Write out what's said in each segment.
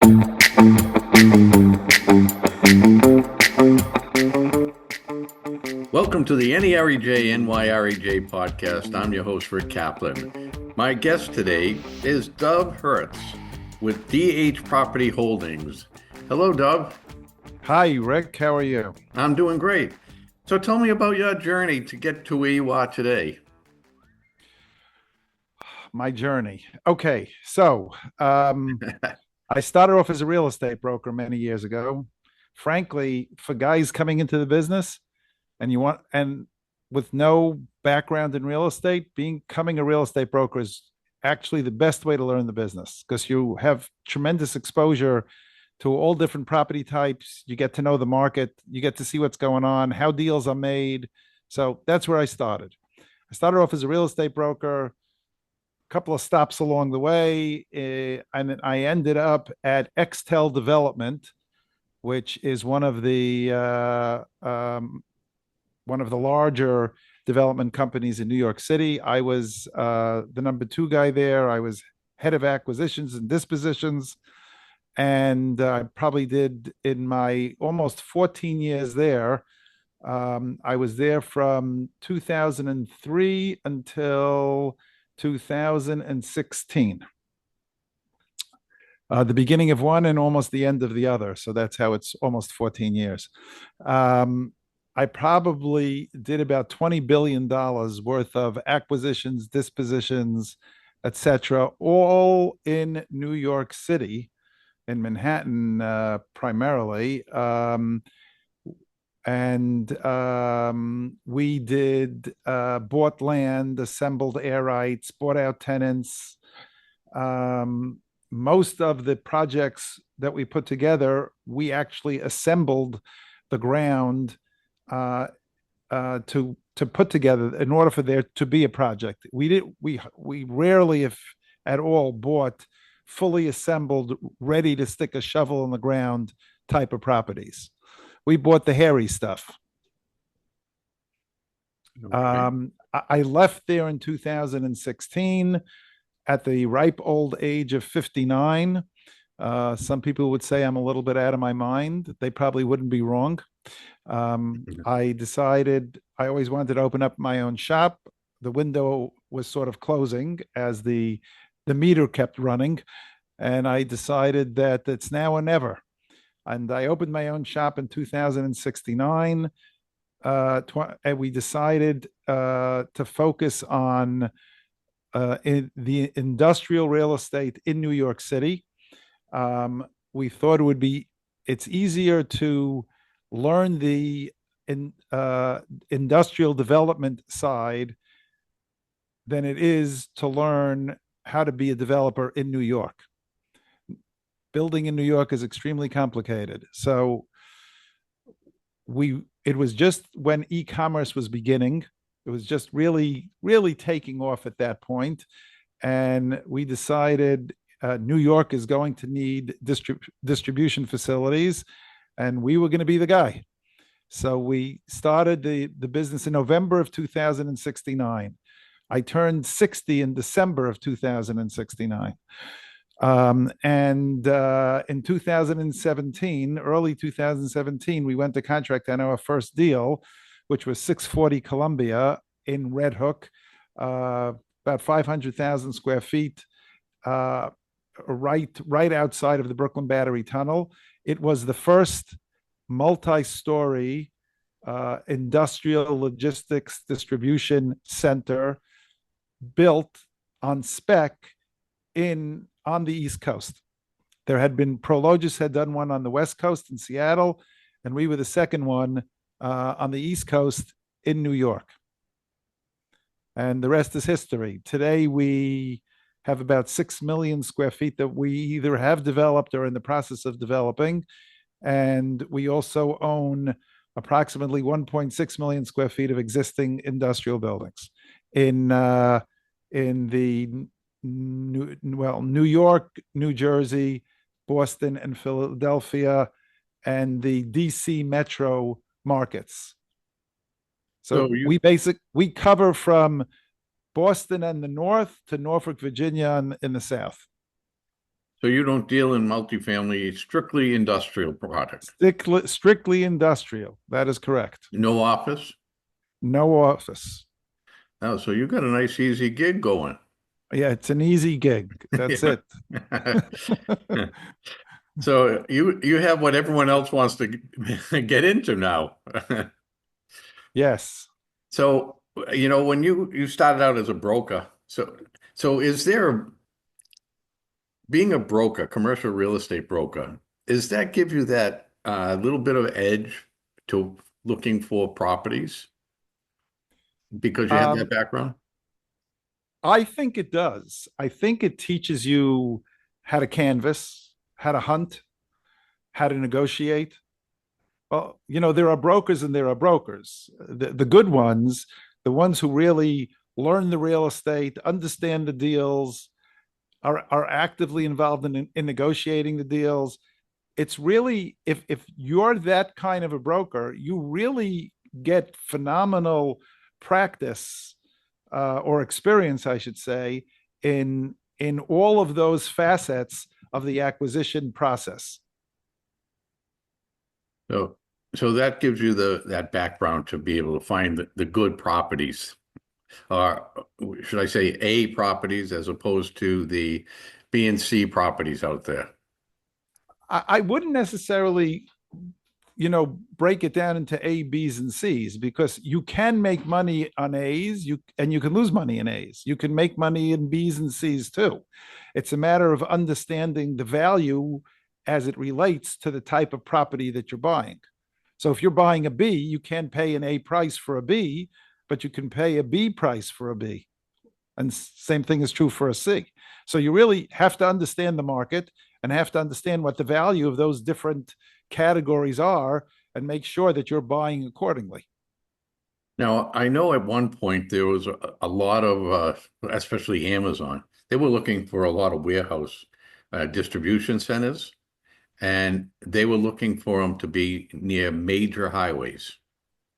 Welcome to the NEREJ NYREJ Podcast. I'm your host, Rick Kaplan. My guest today is Dov Hertz with DH Property Holdings. Hello, Dov. Hi, Rick. How are you? I'm doing great. So tell me about your journey to get to where you are today. My journey. Okay, so I started off as a real estate broker many years ago. Frankly, for guys coming into the business and with no background in real estate, becoming a real estate broker is actually the best way to learn the business because you have tremendous exposure to all different property types. You get to know the market. You get to see what's going on, how deals are made. So that's where I started. I started off as a real estate broker, a couple of stops along the way, and I ended up at Extel Development, which is one of the larger development companies in New York City. I was the number 2 guy there. I was head of acquisitions and dispositions. And I probably did, in my almost 14 years there, I was there from 2003 until 2016. The beginning of one and almost the end of the other. So that's how it's almost 14 years. I probably did about $20 billion worth of acquisitions, dispositions, etc., all in New York City, in Manhattan primarily. We did bought land, assembled air rights, bought out tenants. Most of the projects that we put together, we actually assembled the ground to put together in order for there to be a project. We rarely, if at all, bought fully assembled, ready to stick a shovel in the ground type of properties. We bought the hairy stuff. Okay. I left there in 2016 at the ripe old age of 59. Some people would say I'm a little bit out of my mind. They probably wouldn't be wrong. I decided I always wanted to open up my own shop. The window was sort of closing as the meter kept running, and I decided that it's now or never. And I opened my own shop in 2069. And we decided to focus on in the industrial real estate in New York City. We thought it's easier to learn the industrial development side than it is to learn how to be a developer in New York. Building in New York is extremely complicated. So it was just when e-commerce was beginning. It was just really, really taking off at that point. And we decided New York is going to need distribution facilities, and we were going to be the guy. So we started the business in November of 2069. I turned 60 in December of 2069. In 2017, early 2017, we went to contract on our first deal, which was 640 Columbia in Red Hook, about 500,000 square feet, right outside of the Brooklyn Battery Tunnel. It was the first multi-story industrial logistics distribution center built on spec on the East Coast. There had been, Prologis had done one on the West Coast in Seattle, and we were the second one on the East Coast in New York. And the rest is history. Today, we have about 6 million square feet that we either have developed or in the process of developing. And we also own approximately 1.6 million square feet of existing industrial buildings in the New York, New Jersey, Boston, and Philadelphia, and the DC metro markets. So we cover from Boston and the north to Norfolk, Virginia in the south. So you don't deal in multifamily, strictly industrial product. Strictly industrial. That is correct. No office? No office. Oh, so you got a nice easy gig going. Yeah, it's an easy gig. That's Yeah. it. So you have what everyone else wants to get into now. Yes. So, when you started out as a broker, so is there being a broker, commercial real estate broker, does that give you that little bit of edge to looking for properties because you have that Um, background? I think it does. I think it teaches you how to canvas, how to hunt, how to negotiate. Well, there are brokers and there are brokers. The good ones, the ones who really learn the real estate, understand the deals, are actively involved in negotiating the deals. It's really, if you're that kind of a broker, you really get phenomenal practice or experience, I should say, in all of those facets of the acquisition process. So, so that gives you that background to be able to find the good properties, or should I say A properties as opposed to the B and C properties out there. I wouldn't necessarily, break it down into A, B's, and C's because you can make money on A's, and you can lose money in A's. You can make money in B's and C's too. It's a matter of understanding the value as it relates to the type of property that you're buying. So if you're buying a B, you can't pay an A price for a B, but you can pay a B price for a B. And same thing is true for a C. So you really have to understand the market and have to understand what the value of those different categories are and make sure that you're buying accordingly. Now, I know at one point there was a lot of, especially Amazon, they were looking for a lot of warehouse distribution centers, and they were looking for them to be near major highways.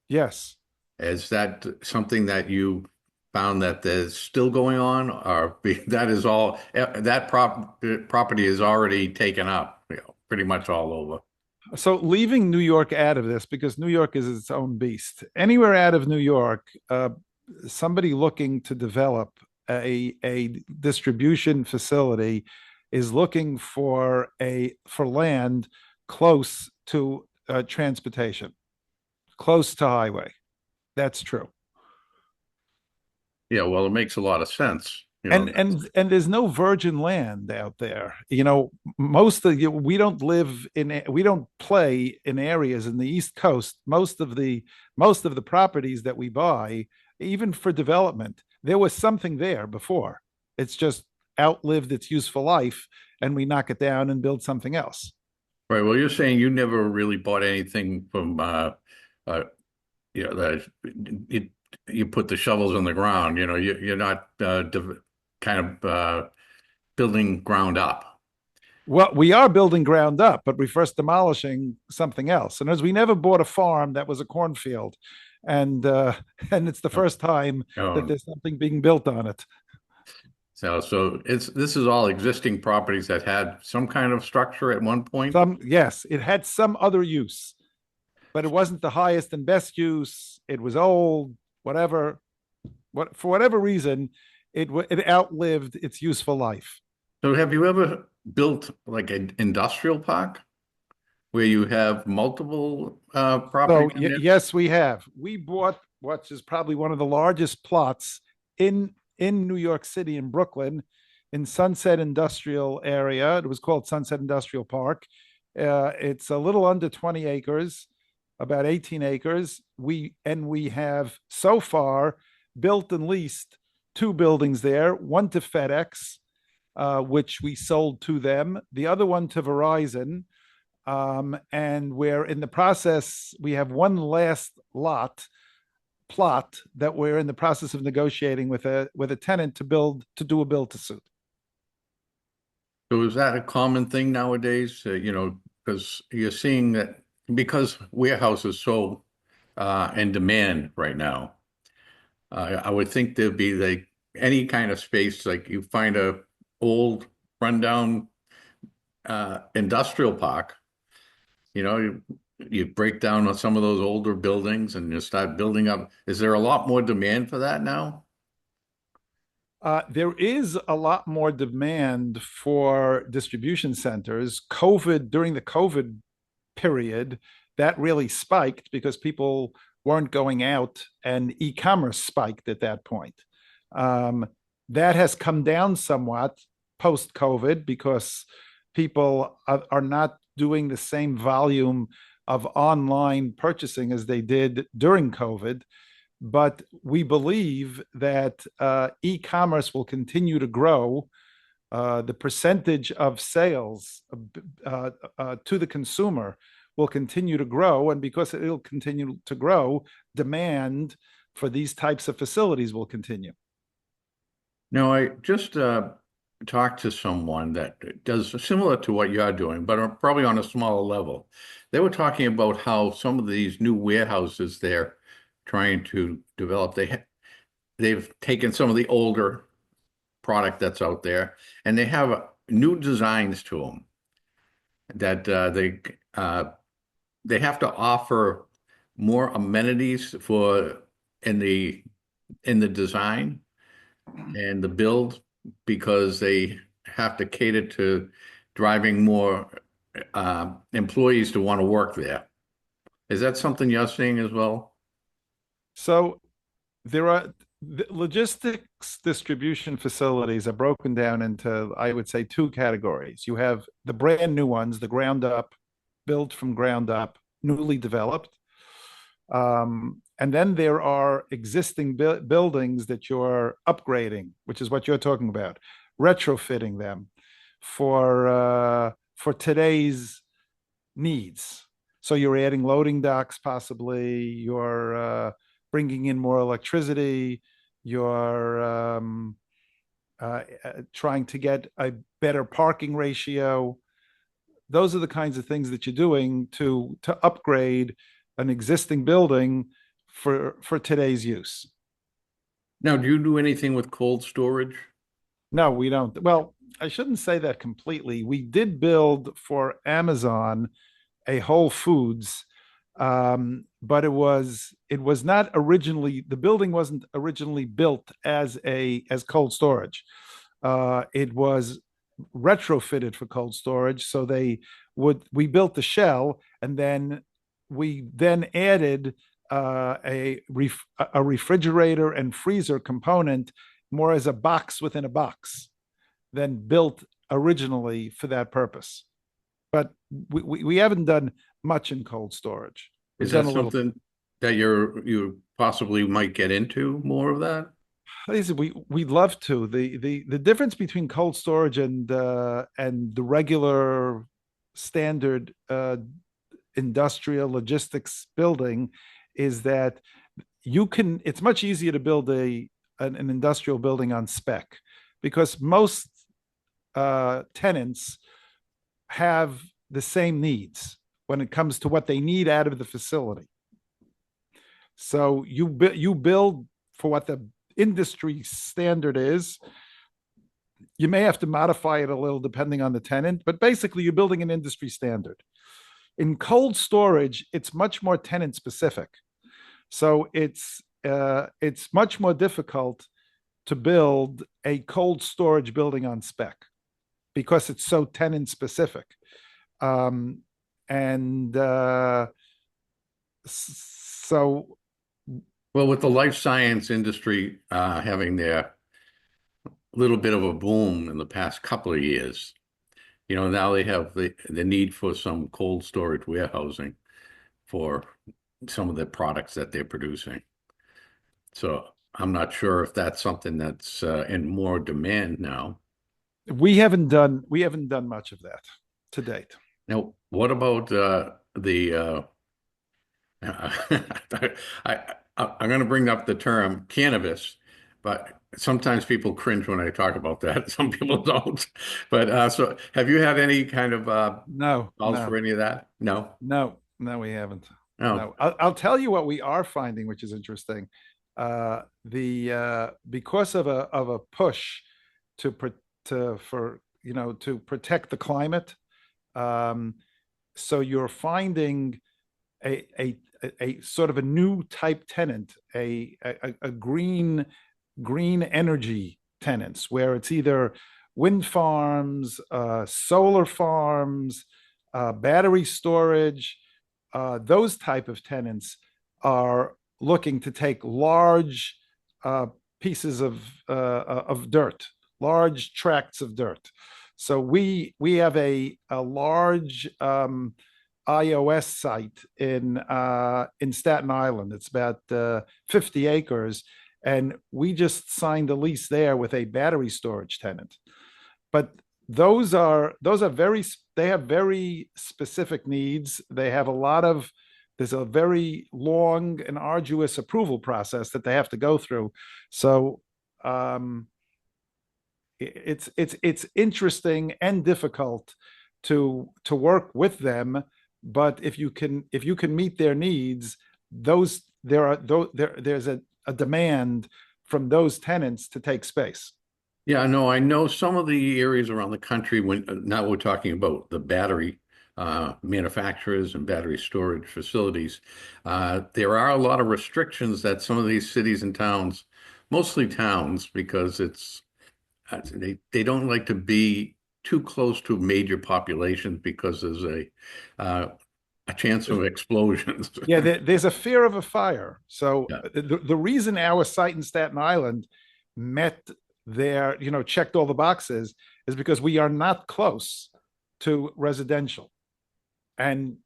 Yes. Is that something that you found that there's still going on, or that is all that property is already taken up, pretty much all over? So leaving New York out of this, because New York is its own beast. Anywhere out of New York, somebody looking to develop a distribution facility is looking for land close to transportation, close to highway. That's true. Yeah, well, it makes a lot of sense. And there's no virgin land out there. We don't play in areas in the East Coast. Most of the properties that we buy, even for development, there was something there before. It's just outlived its useful life, and we knock it down and build something else. Right. Well, you're saying you never really bought anything from, that you put the shovels in the ground. You're not kind of building ground up. Well, we are building ground up, but we're first demolishing something else. And as we never bought a farm that was a cornfield, and and it's the first time that Oh, there's something being built on it. so this is all existing properties that had some kind of structure at one point. Yes, it had some other use, but it wasn't the highest and best use. It was old, whatever. For whatever reason, it outlived its useful life. So have you ever built like an industrial park where you have multiple So properties in there? yes, we have. We bought what is probably one of the largest plots in New York City, in Brooklyn, in Sunset Industrial area. It was called Sunset Industrial Park. It's a little under 20 acres, about 18 acres. We have so far built and leased two buildings there, one to FedEx, which we sold to them, the other one to Verizon. And we're in the process, we have one last plot that we're in the process of negotiating with a tenant to do a build to suit. So is that a common thing nowadays? Because you're seeing that because warehouse is so in demand right now. I would think there'd be like any kind of space, like you find a old rundown industrial park, you break down on some of those older buildings and you start building up. Is there a lot more demand for that now? There is a lot more demand for distribution centers. During the COVID period, that really spiked because people weren't going out and e-commerce spiked at that point. Um, that has come down somewhat post-COVID because people are not doing the same volume of online purchasing as they did during COVID. But we believe that e-commerce will continue to grow. The percentage of sales to the consumer will continue to grow. And because it'll continue to grow, demand for these types of facilities will continue. No, I just talked to someone that does similar to what you're doing, but probably on a smaller level. They were talking about how some of these new warehouses they're trying to develop, they've taken some of the older product that's out there and they have new designs to them that they have to offer more amenities for in the design and the build because they have to cater to driving more employees to want to work there. Is that something you're seeing as well? So there are the logistics distribution facilities are broken down into, I would say, two categories. You have the brand new ones, the ground up, built from ground up, newly developed. And then there are existing buildings that you're upgrading, which is what you're talking about, retrofitting them for today's needs. So you're adding loading docks, possibly. You're bringing in more electricity. You're trying to get a better parking ratio. Those are the kinds of things that you're doing to upgrade an existing building for today's use. Now, do you do anything with cold storage? No, we don't. Well, I shouldn't say that completely. We did build for Amazon a Whole Foods, but it was not originally, the building wasn't originally built as cold storage. It was retrofitted for cold storage. So we built the shell and then we added a refrigerator and freezer component more as a box within a box than built originally for that purpose. But we haven't done much in cold storage. Is that something that you possibly might get into more of that? We'd love to. The difference between cold storage and the regular standard industrial logistics building is that it's much easier to build an industrial building on spec because most tenants have the same needs when it comes to what they need out of the facility. So you build for what the industry standard is. You may have to modify it a little depending on the tenant, but basically you're building an industry standard. In cold storage, it's much more tenant specific. So it's much more difficult to build a cold storage building on spec because it's so tenant specific. So well, with the life science industry having their little bit of a boom in the past couple of years, now they have the need for some cold storage warehousing for some of the products that they're producing. So I'm not sure if that's something that's in more demand now. We haven't done much of that to date. Now, what about I'm going to bring up the term cannabis, but sometimes people cringe when I talk about that. Some people don't. But so have you had any kind of calls for any of that? No, we haven't. No. I'll tell you what we are finding, which is interesting. Because of a push to protect the climate, So you're finding a sort of a new type tenant, a green energy tenants, where it's either wind farms, solar farms, battery storage. Those type of tenants are looking to take large pieces of dirt, large tracts of dirt. So we have a large IOS site in Staten Island. It's about 50 acres, and we just signed a lease there with a battery storage tenant. But those are very, they have very specific needs. They have a lot of, there's a very long and arduous approval process that they have to go through. So it's interesting and difficult to work with them. But if you can meet their needs, there's a demand from those tenants to take space. Yeah, I know some of the areas around the country when now we're talking about the battery manufacturers and battery storage facilities. There are a lot of restrictions that some of these cities and towns, mostly towns, because they don't like to be too close to major populations because there's a chance of explosions. Yeah, there's a fear of a fire. So Yeah. the reason our site in Staten Island met their, checked all the boxes is because we are not close to residential. And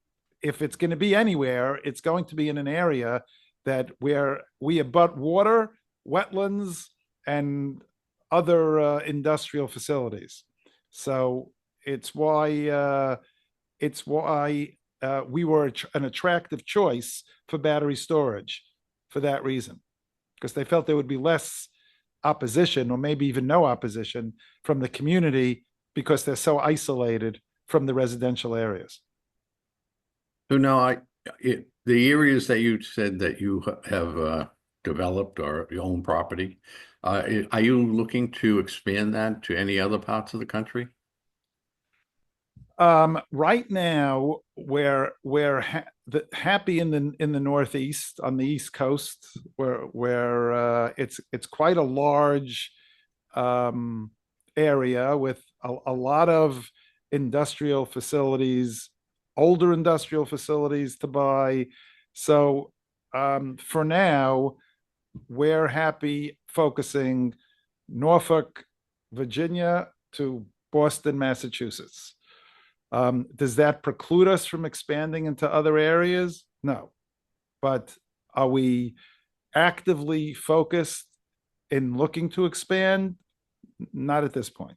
if it's going to be anywhere, it's going to be in an area that where we abut water, wetlands, and other industrial facilities. So it's why we were an attractive choice for battery storage for that reason, because they felt there would be less opposition, or maybe even no opposition, from the community because they're so isolated from the residential areas. So now the areas that you said that you have developed or your own property, are you looking to expand that to any other parts of the country? Right now, we're happy in the Northeast, on the East Coast, where it's quite a large area with a lot of industrial facilities, older industrial facilities to buy. So for now, we're happy focusing Norfolk, Virginia to Boston, Massachusetts. Does that preclude us from expanding into other areas? No. But are we actively focused in looking to expand? Not at this point.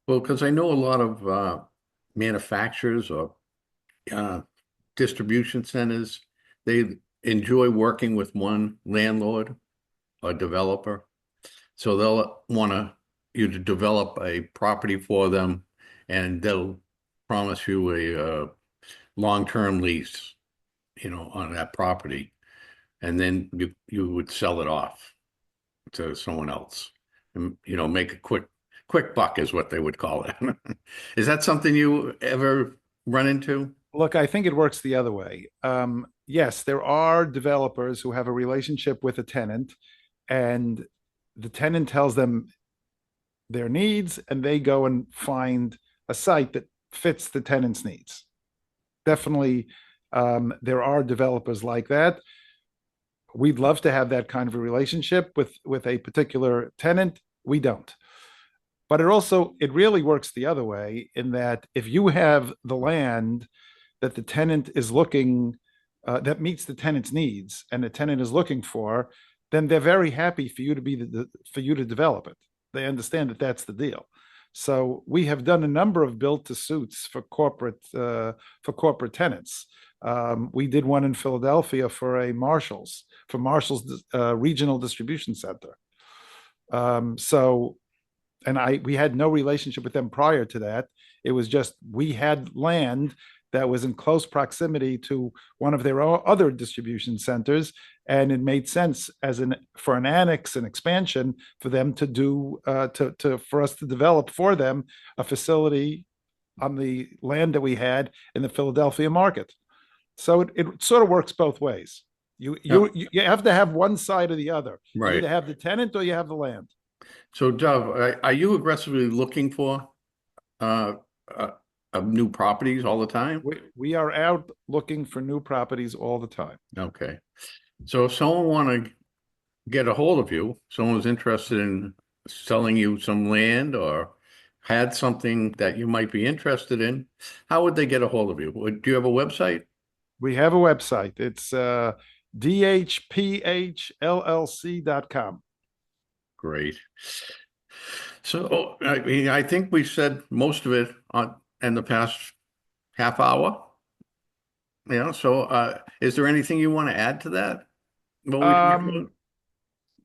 Well, because I know a lot of manufacturers or distribution centers, they enjoy working with one landlord or developer. So they'll want you to develop a property for them, and they'll promise you a long-term lease, on that property, and then you would sell it off to someone else, and make a quick buck is what they would call it. Is that something you ever run into? Look, I think it works the other way. Yes, there are developers who have a relationship with a tenant, and the tenant tells them their needs, and they go and find a site that fits the tenant's needs. Definitely, there are developers like that. We'd love to have that kind of a relationship with a particular tenant. We don't. But it really works the other way, in that if you have the land that the tenant is looking, that meets the tenant's needs, and the tenant is looking for, then they're very happy for you to develop it. They understand that that's the deal. So we have done a number of built to suits for corporate tenants. We did one in Philadelphia for Marshall's regional distribution center. We had no relationship with them prior to that. It was just, we had land that was in close proximity to one of their other distribution centers, and it made sense for an annex and expansion for them to do for us to develop for them a facility on the land that we had in the Philadelphia market. So it sort of works both ways. Yeah, You have to have one side or the other. You right. either have the tenant or you have the land. So, Dov, are you aggressively looking for uh, uh, new properties all the time? We are out looking for new properties all the time. Okay. So, if someone want to get a hold of you, someone's interested in selling you some land or had something that you might be interested in, how would they get a hold of you? Do you have a website? We have a website. It's dhphllc.com. Great. So, I mean, I think we said most of it in the past half hour. So is there anything you want to add to that? What we talked about? Um,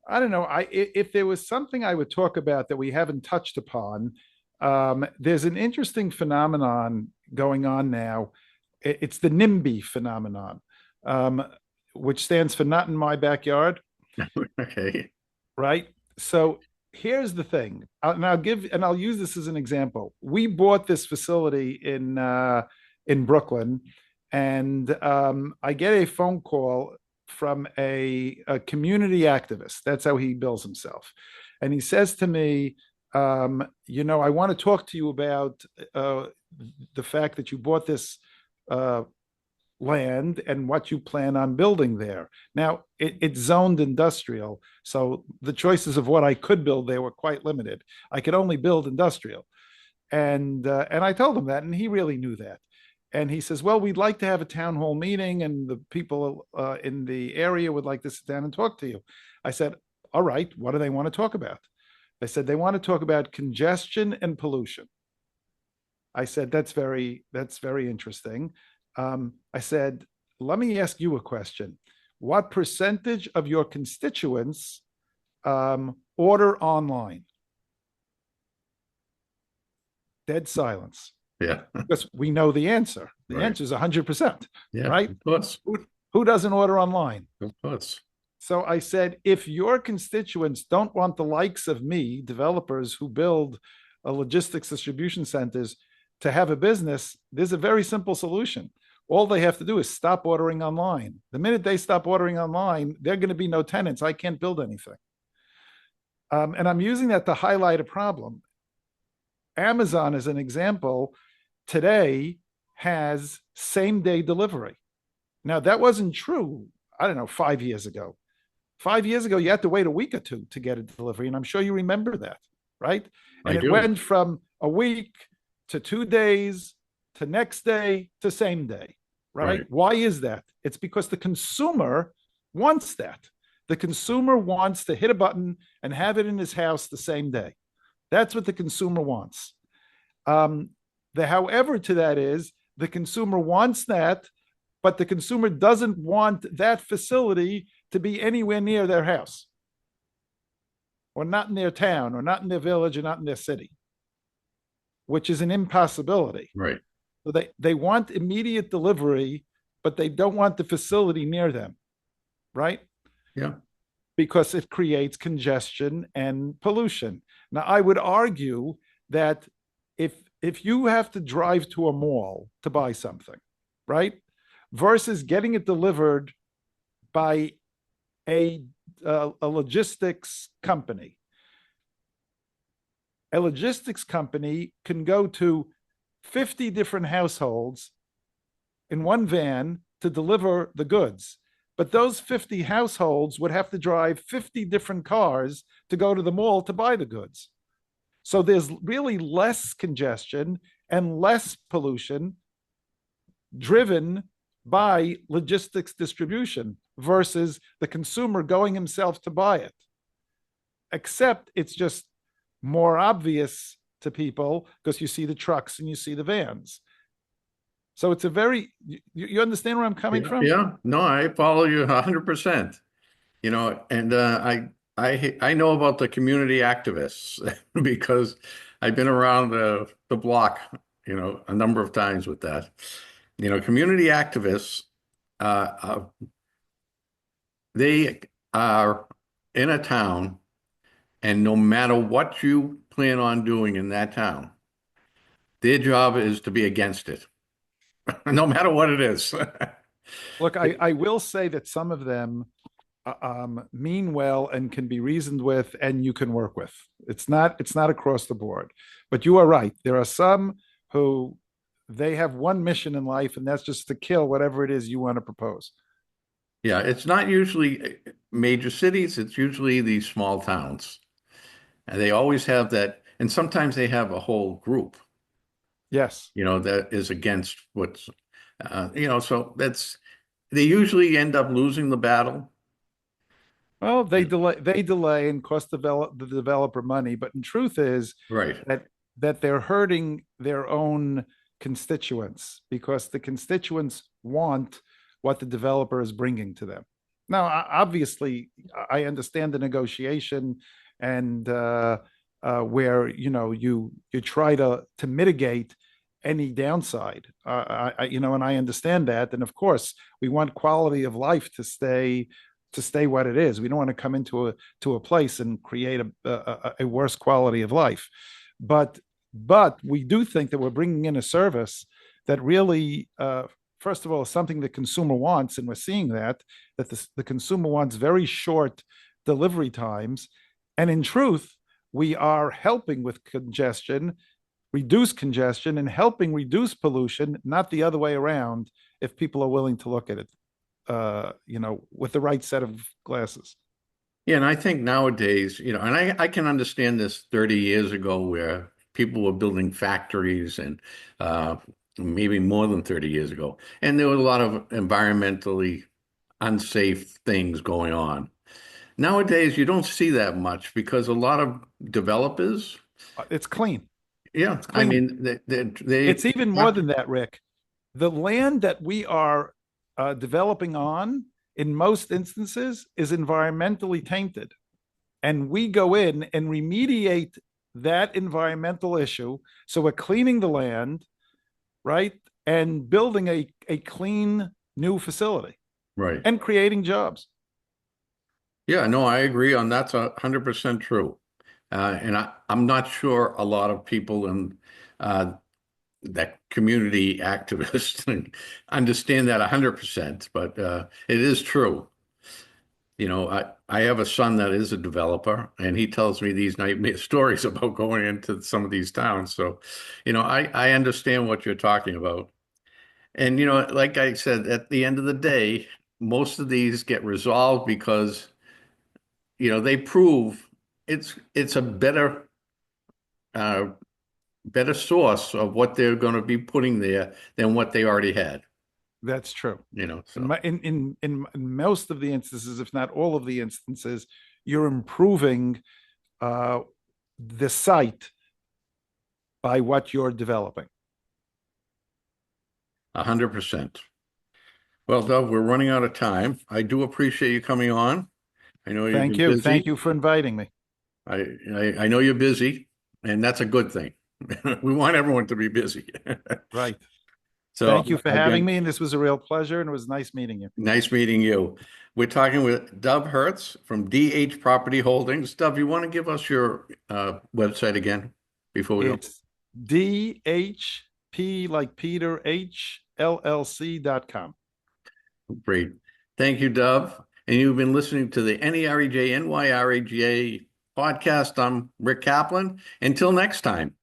I don't know. If there was something I would talk about that we haven't touched upon, there's an interesting phenomenon going on now. It's the NIMBY phenomenon, um, which stands for not in my backyard, Okay. right? So here's the thing, and I'll use this as an example. We bought this facility in Brooklyn, and I get a phone call from a community activist. That's how he bills himself, and he says to me, I want to talk to you about the fact that you bought this uh, land and what you plan on building there. Now, it's zoned industrial, so the choices of what I could build there were quite limited. I could only build industrial, and I told him that, and he really knew that. And he says, "Well, we'd like to have a town hall meeting, and the people in the area would like to sit down and talk to you." I said, "All right, what do they want to talk about?" They said they want to talk about congestion and pollution. I said, that's very interesting. I said, let me ask you a question. What percentage of your constituents order online? Dead silence. Yeah. Because we know the answer. The Right. answer is 100%, Yeah. right? Of course. Who doesn't order online? Of course. So I said, if your constituents don't want the likes of me, developers who build logistics distribution centers, to have a business, there's a very simple solution. All they have to do is stop ordering online. The minute they stop ordering online, they're going to be no tenants. I can't build anything. And I'm using that to highlight a problem. Amazon, as an example, today has same day delivery. Now, that wasn't true, I don't know, 5 years ago. 5 years ago, you had to wait a week or two to get a delivery. And I'm sure you remember that, right? And I it do. went from a week to 2 days to next day to same day, right? Right. Why is that? It's because the consumer wants that. The consumer wants to hit a button and have it in his house the same day. That's what the consumer wants. The however to that is the consumer wants that, but the consumer doesn't want that facility to be anywhere near their house, or not in their town, or not in their village, or not in their city, which is an impossibility. Right. So they want immediate delivery, but they don't want the facility near them, right? Yeah. Because it creates congestion and pollution. Now, I would argue that if you have to drive to a mall to buy something, right, versus getting it delivered by a logistics company, a logistics company can go to 50 different households in one van to deliver the goods. But those 50 households would have to drive 50 different cars to go to the mall to buy the goods. So there's really less congestion and less pollution driven by logistics distribution versus the consumer going himself to buy it. Except it's just more obvious to people because you see the trucks and you see the vans. So it's a very, you understand where I'm coming Yeah. from? Yeah. No, I follow you 100%. And I know about the community activists because I've been around the block, a number of times with that. Community activists, uh, they are in a town, and no matter what you plan on doing in that town, Their job is to be against it, no matter what it is. Look, I will say that some of them mean well and can be reasoned with, and you can work with. It's not across the board, but you are right. There are some who they have one mission in life, and that's just to kill whatever it is you want to propose. Yeah, it's not usually major cities, it's usually these small towns. And they always have that, and sometimes they have a whole group, Yes. that is against what's, so they usually end up losing the battle. Well, they delay and cost the developer money, but in truth is Right. that they're hurting their own constituents because the constituents want what the developer is bringing to them. Now, obviously, I understand the negotiation and where you try to mitigate any downside. And I understand that. And of course, we want quality of life to stay what it is. We don't want to come into a place and create a worse quality of life. But we do think that we're bringing in a service that really, first of all, is something the consumer wants, and we're seeing that the consumer wants very short delivery times, and in truth, we are helping with reduce congestion, and helping reduce pollution, not the other way around. If people are willing to look at it, with the right set of glasses. Yeah, and I think nowadays, and I can understand this 30 years ago where people were building factories and maybe more than 30 years ago. And there was a lot of environmentally unsafe things going on. Nowadays, you don't see that much because a lot of developers, It's clean. yeah, It's I clean. mean, they It's even more than that, Rick. The land that we are developing on, in most instances, is environmentally tainted. And we go in and remediate that environmental issue. So we're cleaning the land, right? And building a clean new facility right. and creating jobs. Yeah, no, I agree on that's 100% true. And I'm not sure a lot of people in that community activists understand that 100%, but it is true. I have a son that is a developer, and he tells me these nightmare stories about going into some of these towns. So, I understand what you're talking about. And, like I said, at the end of the day, most of these get resolved because, they prove it's a uh, better source of what they're going to be putting there than what they already had, That's true. In, so. my, in most of the instances, if not all of the instances, you're improving uh, the site by what you're developing. 100%. Well, Dov, we're running out of time. I do appreciate you coming on. I know you've Thank been you. busy. Thank you for inviting me. I know you're busy, and that's a good thing. We want everyone to be busy. Right. Thank So you for having again, me. And this was a real pleasure. And it was nice meeting you. nice meeting you. We're talking with Dov Hertz from DH Property Holdings. Dov, you want to give us your website again before we go? It's DHP like Peter H LLC.com. Great. Thank you, Dov. And you've been listening to the NEREJ NYREJ podcast. I'm Rick Kaplan. Until next time.